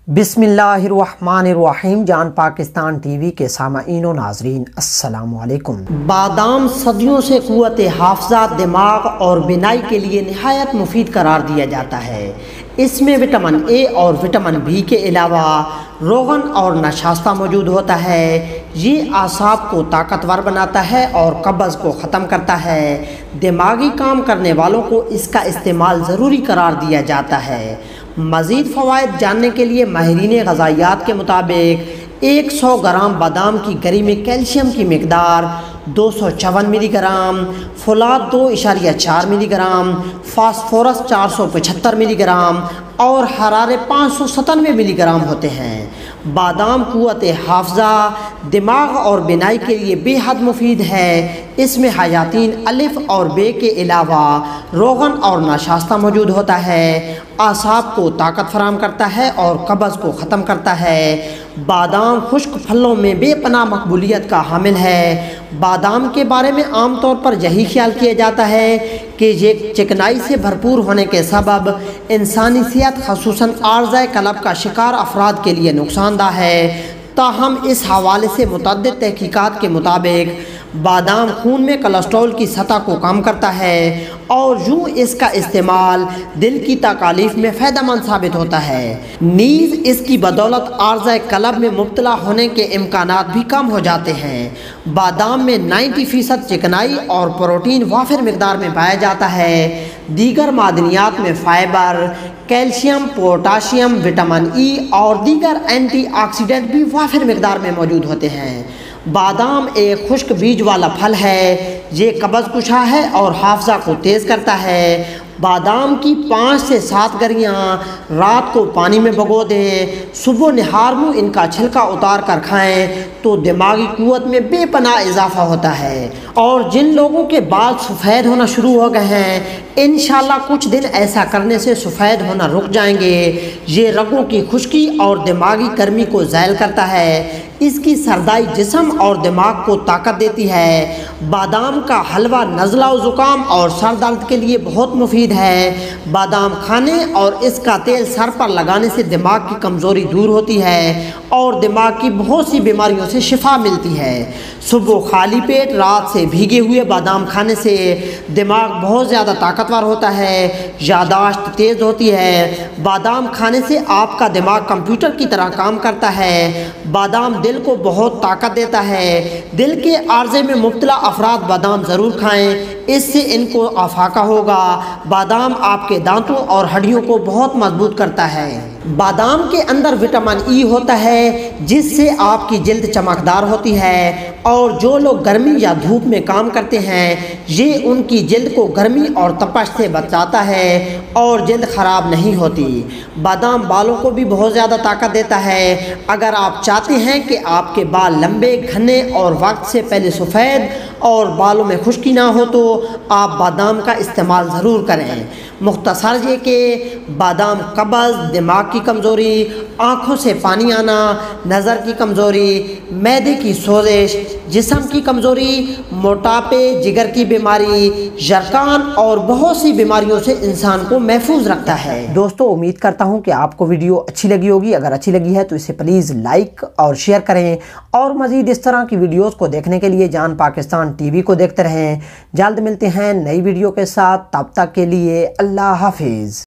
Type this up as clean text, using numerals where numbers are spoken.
बिस्मिल्लाहिर्रहमानिर्रहीम। जान पाकिस्तान टीवी के सामाईन व नाजरीन अस्सलामु अलैकुम। बादाम सदियों से क़ुव्वत हाफ़ज़ा, दिमाग और बिनाई के लिए नहायत मुफीद करार दिया जाता है। इसमें विटामिन ए और विटामिन बी के अलावा रोगन और नशास्ता मौजूद होता है। ये आसाब को ताकतवर बनाता है और कब्ज़ को ख़त्म करता है। दिमागी काम करने वालों को इसका इस्तेमाल ज़रूरी करार दिया जाता है। मज़ीद फ़वाइद जानने के लिए माहिरीन ग़ज़ाइयात के मुताबिक 100 ग्राम बादाम की गरी में कैल्शियम की मिकदार 254 milligram, Phulad 2.4 milligram, phosphorus 475 milligram और हरारे 597 मिलीग्राम होते हैं। बादाम क़ुव्वत हाफ़ज़ा, दिमाग और बिनाई के लिए बेहद मुफीद है। इसमें हयातीन अलिफ और बे के अलावा रोगन और नाशास्ता मौजूद होता है। आसाब को ताकत फराहम करता है और कब्ज़ को ख़त्म करता है। बादाम खुश्क फलों में बेपनाह मकबूलियत का हामिल है। बादाम के बारे में आम तौर पर यही ख्याल किया जाता है कि ये चिकनाई से भरपूर होने के सबब इंसानी सेहत ख़ुसूसन आर्ज़ाए क़ल्ब का शिकार अफराद के लिए नुकसानदा है। ताहम इस हवाले से मुतअद्दिद तहक़ीक़ात के मुताबिक बादाम खून में कोलेस्ट्रॉल की सतह को कम करता है और यूँ इसका इस्तेमाल दिल की तकालीफ में फ़ायदेमंद साबित होता है। नीज़ इसकी बदौलत आर्ज़ाए क़ल्ब में मुब्तला होने के इम्कानात भी कम हो जाते हैं। बादाम में 90% चिकनाई और प्रोटीन वाफिर मिकदार में पाया जाता है। दीगर मादनियात में fibre, calcium, potassium, vitamin E और दीगर एंटीऑक्सीडेंट भी वाफिर मिकदार में मौजूद होते हैं। बादाम एक खुश्क बीज वाला फल है। ये कब्ज़ कुशा है और हाफ़ज़ा को तेज़ करता है। बादाम की 5 से 7 गरियाँ रात को पानी में भिगो दें। सुबह निहार मुँह इनका छिलका उतार कर खाएं तो दिमागी क़ुव्वत में बेपनाह इजाफ़ा होता है। और जिन लोगों के बाल सफ़ेद होना शुरू हो गए हैं, इंशाअल्लाह कुछ दिन ऐसा करने से सफ़ेद होना रुक जाएंगे। ये रगों की खुश्की और दिमागी गर्मी को ज़ैल करता है। इसकी सरदाई जिस्म और दिमाग को ताकत देती है। बादाम का हलवा नज़ला व ज़ुकाम और सर दर्द के लिए बहुत मुफीद है। बादाम खाने और इसका तेल सर पर लगाने से दिमाग की कमज़ोरी दूर होती है और दिमाग की बहुत सी बीमारियों से शिफा मिलती है। सुबह खाली पेट रात से भीगे हुए बादाम खाने से दिमाग बहुत ज़्यादा ताकतवर होता है, यादाश्त तेज़ होती है। बादाम खाने से आपका दिमाग कंप्यूटर की तरह काम करता है। बादाम दिल को बहुत ताकत देता है। दिल के आर्जे में मुब्तला अफराद बादाम ज़रूर खाएं, इससे इनको आफाका होगा। बादाम आपके दांतों और हड्डियों को बहुत मजबूत करता है। बादाम के अंदर विटामिन ई होता है जिससे आपकी जिल्द चमकदार होती है और जो लोग गर्मी या धूप में काम करते हैं, ये उनकी जिल्द को गर्मी और तपश से बचाता है और जिल्द ख़राब नहीं होती। बादाम बालों को भी बहुत ज़्यादा ताकत देता है। अगर आप चाहते हैं कि आपके बाल लंबे, घने और वक्त से पहले सफ़ेद और बालों में खुश्की ना हो तो आप बादाम का इस्तेमाल ज़रूर करें। मुख्तसर ये कि बादाम कब्ज़, दिमाग की कमज़ोरी, आँखों से पानी आना, नज़र की कमज़ोरी, मैदे की सोजिश, जिस्म की कमज़ोरी, मोटापे, जिगर की बीमारी, जरकान और बहुत सी बीमारियों से इंसान को महफूज रखता है। दोस्तों, उम्मीद करता हूँ कि आपको वीडियो अच्छी लगी होगी। अगर अच्छी लगी है तो इसे प्लीज़ लाइक और शेयर करें और मज़ीद इस तरह की वीडियोज़ को देखने के लिए जान पाकिस्तान टीवी को देखते रहें। जल्द मिलते हैं नई वीडियो के साथ, तब तक के लिए अल्लाह हाफिज़।